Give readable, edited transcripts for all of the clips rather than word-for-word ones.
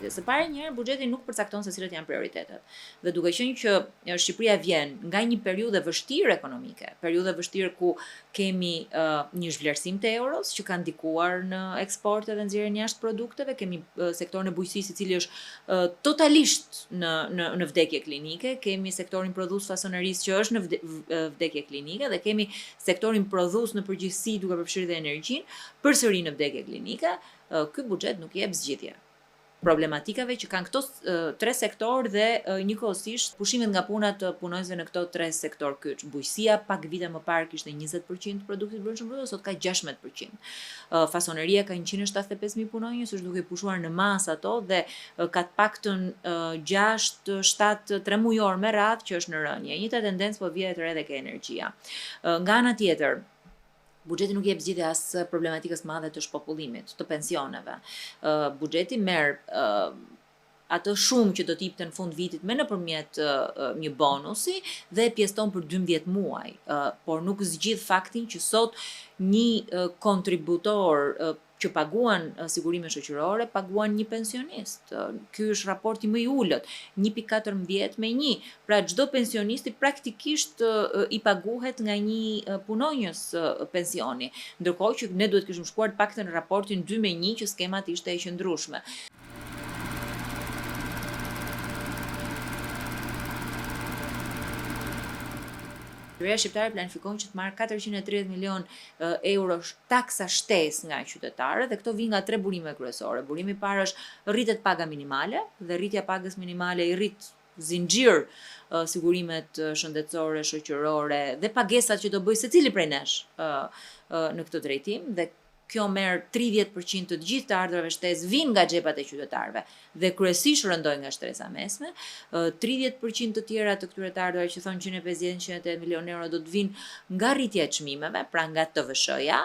buxheti. Së pari njëherë buxheti nuk përcakton se cilat janë prioritetet. Dhe duke qenë që Shqipëria vjen nga një periudhë vështirë ekonomike, periudhë vështirë ku kemi një zhvlerësim të euros që ka ndikuar në eksporte dhe nxjerrjen jashtë produkteve, kemi sektorin e bujqësisë i cili është totalisht në vdekje klinike, kemi sektorin prodhues fasonerisë që është në vdekje klinike dhe kemi sektorin prodhues në përgjithësi duke përfshirë dhe energjinë përsëri në vdekje klinike. Ky buxhet nuk jep zgjidhje problematikave që kanë këto tre sektor dhe njëkohësisht pushimet nga puna të punonjësve në këto tre sektor kyç. Bujqësia pak vite më parë kishte 20% të produktit brendshëm brut, sot ka 16%. Fasoneria ka 175.000 punonjës, është duke pushuar në masë ato dhe ka të paktën 6-7 mujor me radhë që është në rënje. Njëjta tendencë po vjen edhe ke energjia. Nga ana tjetër, buxheti nuk jep zgjidhje as problematikës së madhe të shpopullimit, të pensioneve. Buxheti merr atë shumë që do t'jipte në fund vitit me nëpërmjet një bonusi dhe pjeston për 12 muaj, por nuk zgjidh faktin që sot një kontributor që paguan sigurime shoqërore, paguan një pensionist. Ky është raporti më i ulët, 1.14 me 1. Pra çdo pensionisti praktikisht i paguhet nga një punonjës pensioni, ndërkohë që ne duhet kishim shkuar të paktën në raportin 2 me 1 që skemat ishte e qëndrueshme. Qeveria shqiptare planifikon që të marrë 430 milion euro taksa shtesë nga qytetarët dhe këto vijnë nga tre burime kryesore. Burimi i parë është rritet paga minimale dhe rritja pagës minimale i rrit zinxhir sigurimet shëndetësore, shoqërore dhe pagesat që do bëjë secili prej nesh në këtë drejtim dhe kjo merr 30% të gjithë të ardhurave shtesë vijnë nga xhepat e qytetarëve dhe kryesisht rëndojnë nga shtresa mesme. 30% të tjera të këtyre të ardhurave që thonë 150-180 milion euro do të vinë nga rritja e çmimeve, pra nga TVSH-ja,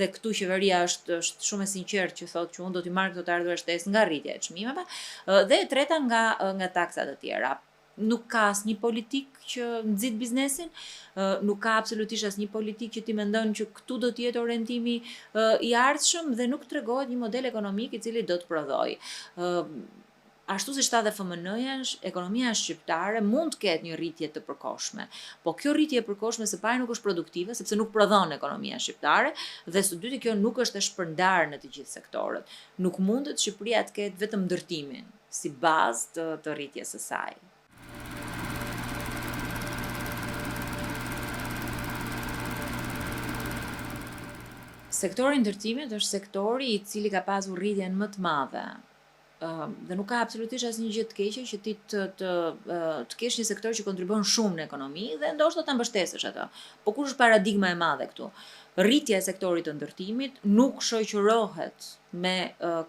dhe këtu qeveria është shumë e sinqertë që thotë që unë do t'i marr këto të ardhurave shtesë nga rritja e çmimeve, dhe e treta nga taksat të tjera. Nuk ka asnjë politikë që nxit biznesin, nuk ka absolutisht asnjë politikë që ti mendon që këtu do të jetë orientimi i ardhshëm dhe nuk tregohet një model ekonomik i cili do të prodhojë. Ashtu si tha dhe FMN-ja, ekonomia shqiptare mund të ketë një rritje të përkohshme, po kjo rritje e përkohshme së pari nuk është produktive sepse nuk prodhon ekonomia shqiptare dhe së dyti kjo nuk është e shpërndarë në të gjithë sektorët. Nuk mundet Shqipëria të ketë vetëm ndërtimin si bazë të rritjes së saj. Sektori i ndërtimit është sektori i cili ka pasur rritjen më të madhe. Dhe nuk ka absolutisht asnjë gjë të keqe që ti të kesh një sektor që kontribon shumë në ekonomi dhe ndoshta ta mbështesësh atë. Po kush është paradigma e madhe këtu? Rritja e sektorit të ndërtimit nuk shoqërohet me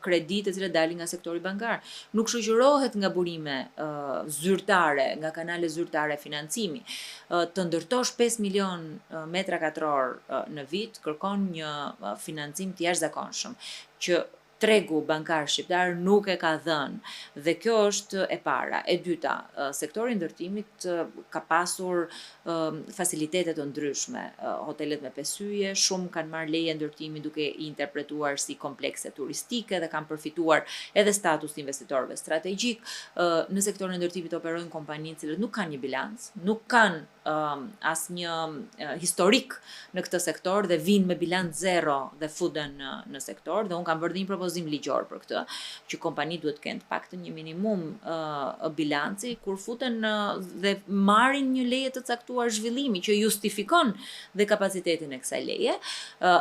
kredi të cilat dalin nga sektori bankar, nuk shoqërohet nga burime zyrtare, nga kanale zyrtare financimi. Të ndërtosh 5 milion metra katror në vit kërkon një financim të jashtëzakonshëm që tregu bankar shqiptar nuk e ka dhënë dhe kjo është e para. E dyta, sektori i ndërtimit ka pasur facilitete të ndryshme, hotelet me pesyje, shumë kanë marrë leje ndërtimi duke i interpretuar si komplekse turistike dhe kanë përfituar edhe status të investitorëve strategjik. Në sektorin e ndërtimit operojnë kompani të cilët nuk kanë një bilanc, nuk kanë asnjë historik në këtë sektor dhe vinë me bilanc zero dhe futen në sektor dhe unë kam bërë një propozim ligjor për këtë, që kompanitë duhet të kenë të paktën një minimum bilanci kur futen dhe marrin një leje të caktuar zhvillimi që justifikon dhe kapacitetin e kësaj leje.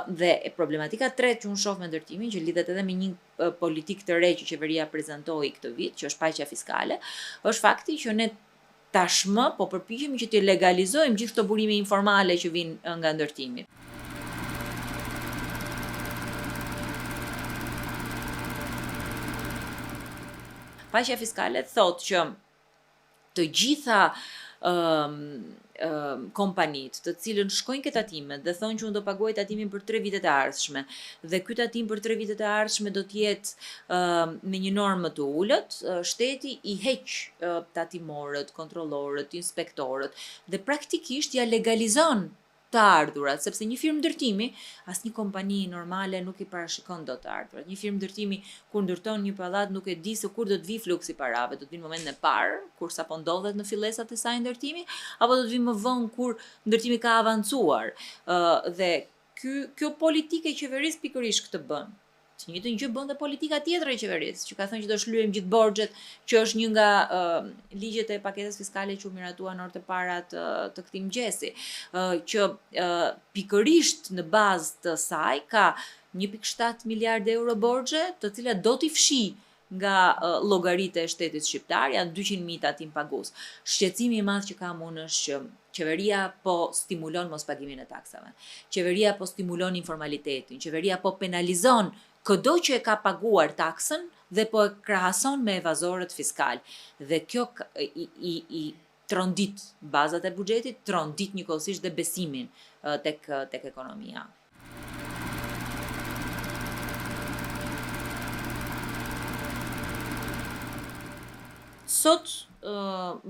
Dhe problematika tretë që unë shoh me ndërtimin, që lidhet edhe me një politikë të re që qeveria prezantoi këtë vit, që është paqja fiskale, është fakti që ne tashmë po përpiqemi që të legalizojmë gjithë këto burime informale që vijnë nga ndërtimi. Paqja fiskale thotë që të gjitha kompanitë të cilën shkojnë këtë tatimet dhe thonë që unë do paguaj tatimin për 3 vitet e ardhshme dhe ky tatim për 3 vitet e ardhshme do të jetë me një normë të ulët, shteti i heq tatimorët, kontrollorët, inspektorët dhe praktikisht ja legalizon të ardhurat, sepse një firmë ndërtimi, asnjë kompani normale nuk i parashikon dot të ardhurat. Një firmë ndërtimi kur ndërton një pallat nuk e di se kur do të vi fluksi parave, do të vinë momentin e parë, kur sapo ndodhet në fillesat e saj ndërtimi, apo do të vi më vonë kur ndërtimi ka avancuar. Dhe kjo politikë e qeverisë pikërisht këtë bën. Të njëjtën gjë bën dhe politika tjetër e qeverisë, që ka thënë që do shlyejmë gjithë borxhet, që është një nga ligjet e paketës fiskale që u miratuan orët e para të këtij mëngjesi, që pikërisht në bazë të saj ka 1.7 miliardë euro borxhe, të cilat do t'i fshi nga llogaritë e shtetit shqiptar, janë 200.000 tatim pagues. Shqetësimi i madh që kam unë është që qeveria po stimulon mospagimin e taksave. Qeveria po stimulon informalitetin, qeveria po penalizon çdo që e ka paguar taksën dhe po e krahason me evazorët fiskal. Dhe kjo i trondit bazat e buxhetit, trondit njëkohësisht dhe besimin tek ekonomia. Sot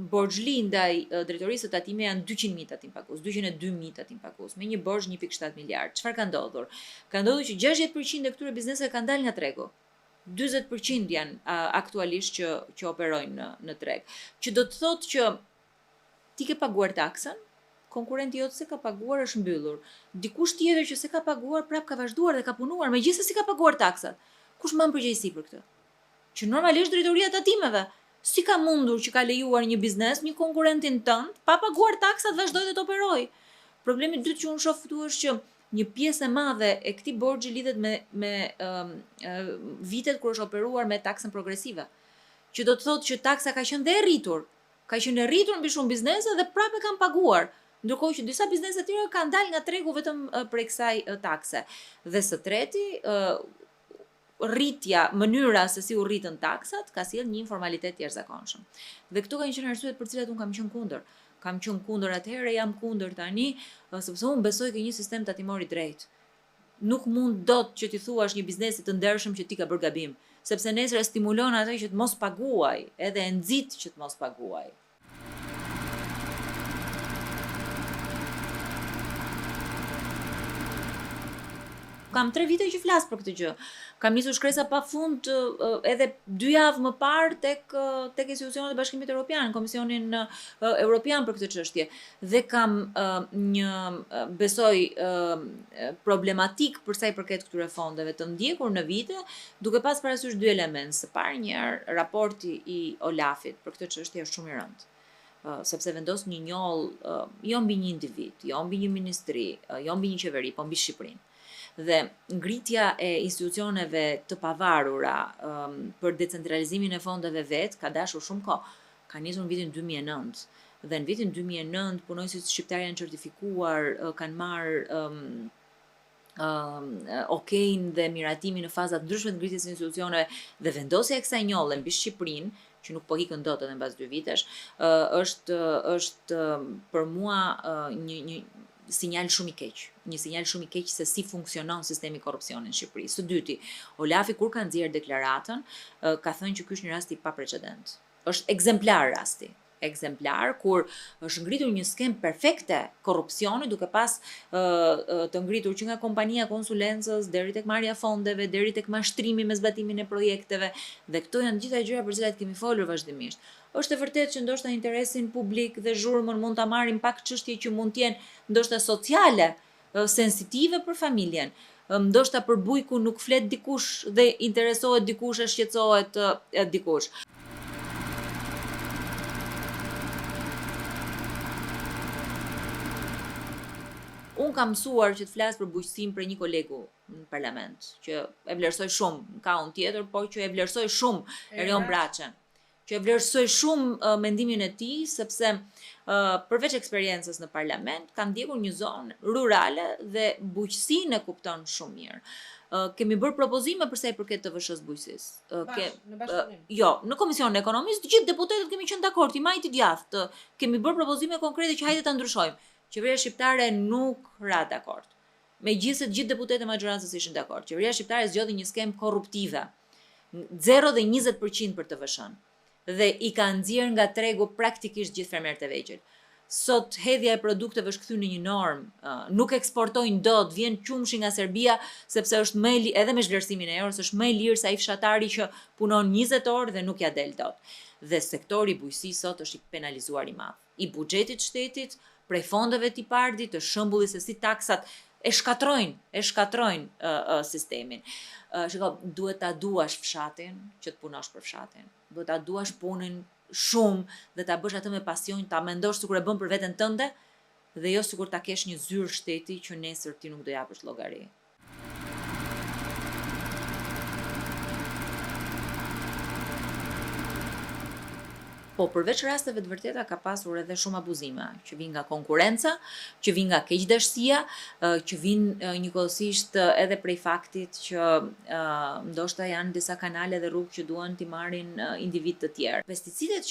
borxhli ndaj drejtorisë së tatimeve janë 200.000 tatim pagues, 202.000 tatim pagues, me një borxh 1.7 miliard. Çfarë ka ndodhur? Ka ndodhur që 60% e këtyre bizneseve kanë dalë nga tregu. 40% janë aktualisht që operojnë në treg. Që do të thotë që ti ke paguar taksën, konkurrenti jot se ka paguar është mbyllur. Dikush tjetër që se ka paguar prap ka vazhduar dhe ka punuar, megjithëse si ka paguar taksat. Kush mban përgjegjësi për këtë? Që normalisht drejtoria e tatimeve si ka mundur që ka lejuar një biznes, një konkurentin tënd, pa paguar taksat vazhdoi dhe të operojë. Problemi i dytë që unë shoh këtu është që një pjesë e madhe e këtij borxhi lidhet me vitet kur është operuar me taksën progresive. Që do të thotë që taksa ka qenë dhe e rritur. Ka qenë e rritur mbi shumë biznese dhe prapë kanë paguar. Ndërkohë që disa biznese të tjera kanë dalë nga tregu vetëm për kësaj takse. Dhe së treti, rritja, mënyra se si u rritën taksat, ka sjellë një informalitet të jashtëzakonshëm. Dhe këto kanë qenë arsyet për të cilat unë kam qenë kundër. Kam qenë kundër atëherë, jam kundër tani, sepse unë besoj që një sistem tatimor i drejtë. Nuk mund dot që ti thuash një biznesi të ndershëm që ti ka bërë gabim, sepse nesër e stimulon atë që të mos paguaj, edhe e nxit që të mos paguaj. Kam 3 vite që flas për këtë gjë. Kam nisur shkresa pafund edhe 2 javë më parë tek institucionet e Bashkimit Evropian, Komisionin Evropian për këtë çështje. Dhe kam besoj problematik për sa i përket këtyre fondeve të ndjekur në vite, duke pas parasysh 2 elementë. Së pari, një raporti i Olafit për këtë çështje është shumë i rëndë. Sepse vendos një njoll jo mbi një individ, jo mbi një ministri, jo mbi një qeveri, po mbi Shqipërinë. Dhe ngritja e institucioneve të pavarura për decentralizimin e fondeve ka dashur shumë kohë. Ka nisur në vitin 2009. Dhe në vitin 2009 punojësit shqiptar janë certifikuar, kanë marrë okejn dhe miratimin në fazat ndryshme të ngritjes së institucioneve dhe vendosja e kësaj njolle mbi Shqipërinë, që nuk po ikën dot edhe mbas 2 vitesh, është për mua një sinjal shumë i keq. Një sinjal shumë i keq se si funksionon sistemi i korrupsionit në Shqipëri. Së dyti, Olafi kur ka nxjerrë deklaratën, ka thënë që ky është një rast i paprecedent. Është ekzemplar rasti. Ekzemplar kur është ngritur një skem perfekte korrupsioni duke pas të ngritur që nga kompania konsulencës deri tek marrja fondeve, deri tek mashtrimi me zbatimin e projekteve, dhe këto janë gjitha gjëra për cilat kemi folur vazhdimisht. Është e vërtetë që ndoshta interesin publik dhe zhurmën mund ta marrin pak çështje që mund të jenë ndoshta sociale, sensitive për familjen. Ndoshta për bujku nuk flet dikush dhe interesohet dikush e shqetësohet dikush. Unë kam mësuar që të flas për bujqësinë për një kolegu në parlament, që e vlerësoj shumë, ka unë tjetër, por që e vlerësoj shumë Erion Braçën, që e vlerësoj shumë mendimin e tij, sepse përveç eksperiencës në parlament, kam ndjekur një zonë rurale dhe bujqësinë e kupton shumë mirë. Kemi bërë propozime për sa i përket të TVSH-s bujqësisë. Jo, në Komisionin e Ekonomisë, të gjithë deputetët kemi qenë dakord, i majtë i djathtë. Kemi bërë propozime konkrete që hajde ta ndryshojmë. Qeveria shqiptare nuk ra dakord. Megjithëse të gjithë deputetët e majorancës ishin dakord. Qeveria shqiptare zgjodhi një skem korruptive. 0 dhe 20% për TVSH-n. Dhe i ka nxjerrë nga tregu praktikisht gjithë fermerët e vegjël. sot hedhja e produkteve është kthyer në një normë, nuk eksportojnë dot, vjen qumshi nga Serbia sepse është më edhe me vlerësimin e euros është më i lirë se ai fshatari që punon 20 orë dhe nuk ja del dot. Dhe sektori i bujqësisë sot është i penalizuar i madh. I buxhetit shtetit, prej fondeve të IPARD-it, të shembulli se si taksat e shkatrojnë sistemin. Shiko, duhet ta duash fshatin që të punosh për fshatin. Duhet ta duash punën shumë dhe ta bësh atë me pasion, ta mendosh sikur e bën për veten tënde dhe jo sikur ta kesh një zyrë shteti që nesër ti nuk do japësh llogari. Po, përveç rasteve të vërteta ka pasur edhe shumë abuzime, që vijnë nga konkurenca, që vijnë nga keqdashësia, që vijnë njëkohësisht edhe prej faktit që ndoshta janë disa kanale dhe rrugë që duan t'i marrin individ të tjerë. Pesticidet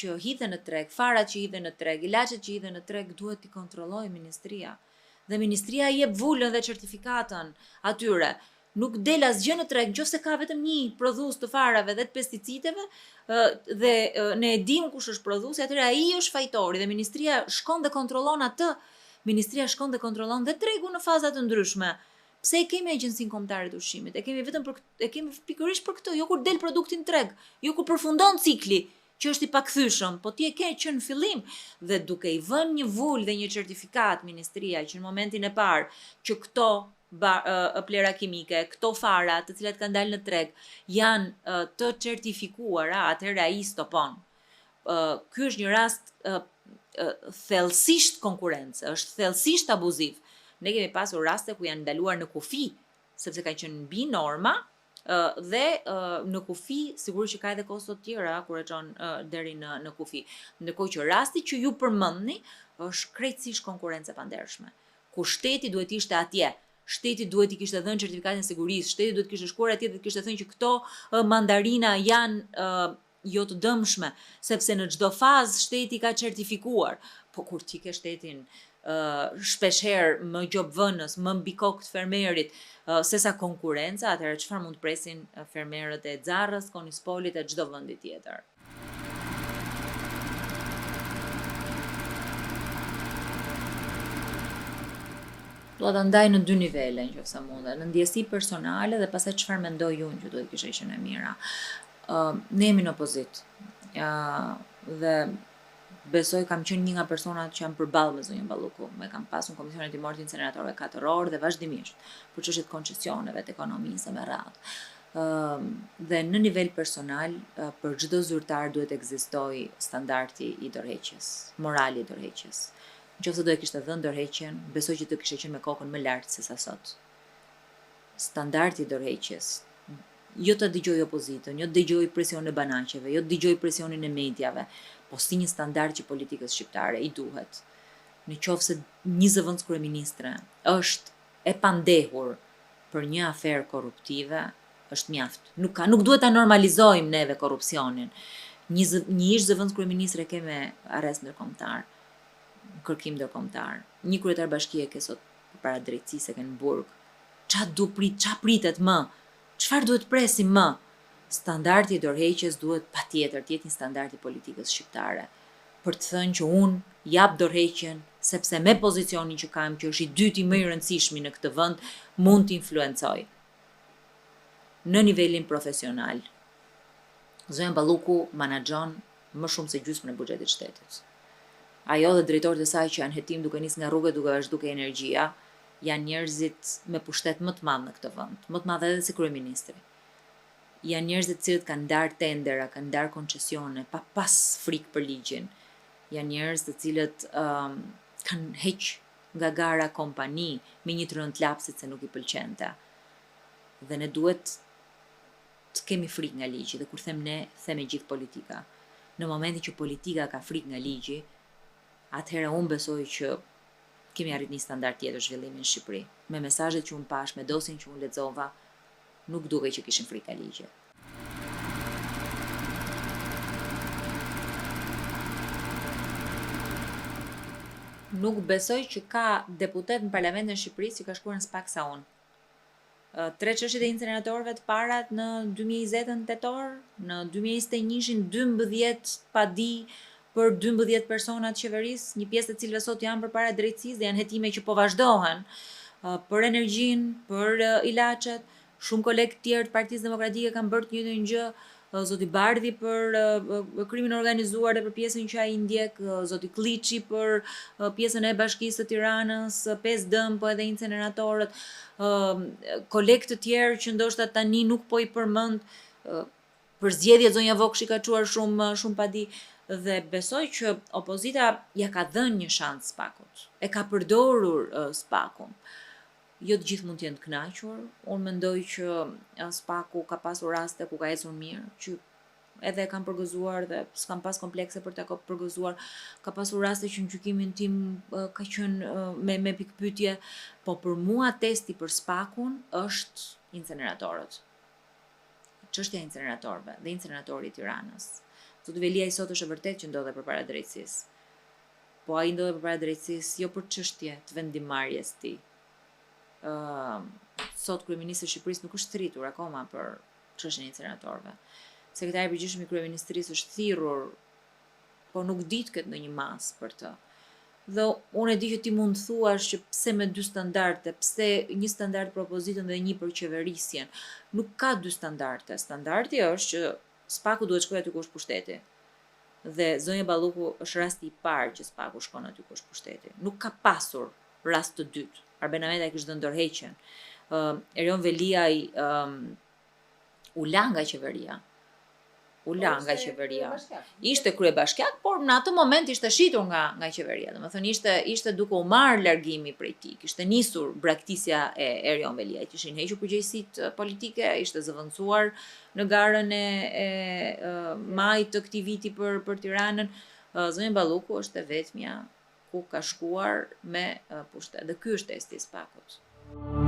që hidhen në treg, farat që hidhen në treg, ilaçet që hidhen në treg duhet t'i kontrollojë ministria. Dhe ministria i jep vulën dhe certifikatën atyre. Nuk del asgjë në treg, nëse ka vetëm një prodhues të farave dhe të pesticideve, dhe ne e dim kush është prodhuesi, atëherë ai është fajtori dhe ministria shkon dhe kontrollon atë. Ministria shkon dhe kontrollon dhe tregun në faza të ndryshme. Pse e kemi Agjencinë Kombëtare të Ushqimit? E kemi pikërisht për këtë, jo kur del produkti në treg, jo kur përfundon cikli, që është i pakthyeshëm, po ti e ke që në fillim dhe duke i vënë një vulë dhe një certifikat ministria që në momentin e parë që këto plera kimike, këto fara të cilat kanë dalë në treg janë të certifikuara, atëherë ai stopon. Ky është një rast thellësisht konkurrence, është thellësisht abuziv. Ne kemi pasur raste ku janë ndaluar në kufi, sepse kanë qenë mbi norma, dhe në kufi sigurisht që ka edhe kosto të tjera kur e çon deri në kufi. Ndërkohë që rasti që ju përmendni është krejtësisht konkurrencë pandershme. Ku shteti duhet ishte atje. Shteti duhet i kishte dhënë certifikatin e sigurisë, shteti duhet kishte shkuar atje dhe kishte thënë që këto mandarina janë jo të dëmshme, sepse në çdo fazë shteti ka certifikuar. Po kur ti ke shtetin shpeshherë më gjobvënës, më mbi kokë të fermerit, sesa konkurenca, atëherë çfarë mund të presin fermerët e Xarrës, Konispolit e çdo vendi tjetër. Do ta ndaj në dy nivele nëse mundet, në ndjesi personale dhe pastaj çfarë mendoj unë që duhet kishte qenë e mira. Ne jemi në opozitë. Dhe besoj kam qenë një nga personat që janë përballë me zonjën Balluku. Me kam pasur në Komisionin Hetimor të Inceneratorëve 4 orë dhe vazhdimisht për çështjet e koncesioneve, të ekonomisë me radhë. Dhe në nivel personal, për çdo zyrtar duhet ekzistojë standardi i dorëheqjes, morali i dorëheqjes. Nëse do e kishte dhënë dorëheqjen, besoj që do kishte qenë me kokën më lart se sa sot. Standardi i dorëheqjes. Jo të dëgjoj opozitën, jo të dëgjoj presionin e banaqeve, jo të dëgjoj presionin e mediave, po si një standard që politikës shqiptare i duhet. Në qoftë se një zëvendës kryeministre është e pandehur për një aferë korruptive, është mjaft. Nuk duhet ta normalizojmë neve korrupsionin. Një ish zëvendës kryeministre ke me arrest ndërkombëtar, kërkim ndërkombëtar. Një kryetar bashkie ke sot përpara drejtësisë ke në burg. Ç'a pritet më? Çfarë duhet presim më? Standardi i dorëheqjes duhet patjetër të jetë një standard i politikës shqiptare. Për të thënë që unë jap dorëheqjen sepse me pozicionin që kam, që është i dyti më i rëndësishmi në këtë vend, mund të influencoj. Në nivelin profesional, zonja Balluku menaxhon më shumë se gjysmën e buxhetit të shtetit. Ajo dhe drejtorët e saj që janë hetim duke nisë nga rrugët duke vazhduar energjia, janë njerëzit me pushtet më të madh në këtë vend, më të madh edhe se kryeministri. Janë njerëzit të cilët kanë ndarë tendera, kanë ndarë koncesione, pa pas frikë për ligjin. Janë njerëz të cilët kanë heq nga gara kompani me një trënd lapsit se nuk i pëlqente. Dhe ne duhet të kemi frikë nga ligji, dhe kur them ne, them e gjithë politika. Në momentin që politika ka frikë nga ligji, atëherë unë besoj që kemi arrit një standard tjetër zhvillimi në Shqipëri. Me mesazhet që unë pash, me dosjen që unë lexova, nuk dukej që kishin frikë nga ligji. Nuk besoj që ka deputet në parlamentin e Shqipërisë që ka shkuar në spak sa unë. 3 çështjet e inceneratorëve të parat në 2020 tetor, në 2021 12 pa di për 12 persona të qeverisë, një pjesë të cilëve sot janë përpara drejtësisë dhe janë hetime që po vazhdohen, për energjinë, për ilaçet, shumë kolegë të tjerë të Partisë Demokratike kanë bërë të njëjtën gjë, zoti Bardhi për krimin organizuar dhe për pjesën që ai ndjek, zoti Klliçi për pjesën e Bashkisë së Tiranës, 5 dëm, po edhe inceneratorët, kolegë të tjerë që ndoshta tani nuk po i përmend, për zgjedhjet zonja Vokshi ka çuar shumë padi dhe besoj që opozita ja ka dhënë një shans SPAK-ut. E ka përdorur SPAK-un. Jo të gjithë mund të jenë të kënaqur. Unë mendoj që SPAK-u ka pasur raste ku ka ecur mirë, që edhe e kanë përgëzuar dhe s'kam pas komplekse për ta përgëzuar. Ka pasur raste që në gjykimin tim ka qenë me pikpyetje, po për mua testi për SPAK-un është inceneratorët. Çështja e inceneratorëve dhe inceneratori i Tiranës. Zoti Velia i sot është e vërtet që ndodhe përpara drejtësisë. Po ai ndodhe përpara drejtësisë jo për çështje të vendimarrjes tij. Sot kryeministri i Shqipërisë nuk është thritur akoma për çështjen e inceneratorëve. Sekretari i përgjithshëm i kryeministrisë është thirrur, po nuk di të ketë ndonjë mas për të. Dhe unë e di që ti mund të thuash që pse me 2 standarde, pse një standard për opozitën dhe një për qeverisjen. Nuk ka 2 standarde. Standardi është që SPAK-u duhet shkojë aty ku është pushteti. Dhe zonja Balluku është rasti i parë që SPAK-u shkon aty ku është pushteti. Nuk ka pasur rast të dytë. Arben Ahmeta kishte dhënë ndërheqjen. Erion Velia u la nga qeveria. Ishte kryebashkiak, por në atë moment ishte shitur nga qeveria. Domethënë ishte duke u marrë largimi prej tij. Kishte nisur braktisja e Erion Velia. Kishin hequr përgjegjësitë politike, ishte zëvendësuar në garën e majit të këtij viti për Tiranën. Zonja Balluku është e vetmja ku ka shkuar me pushtet. Dhe ky është testi i SPAK-ut.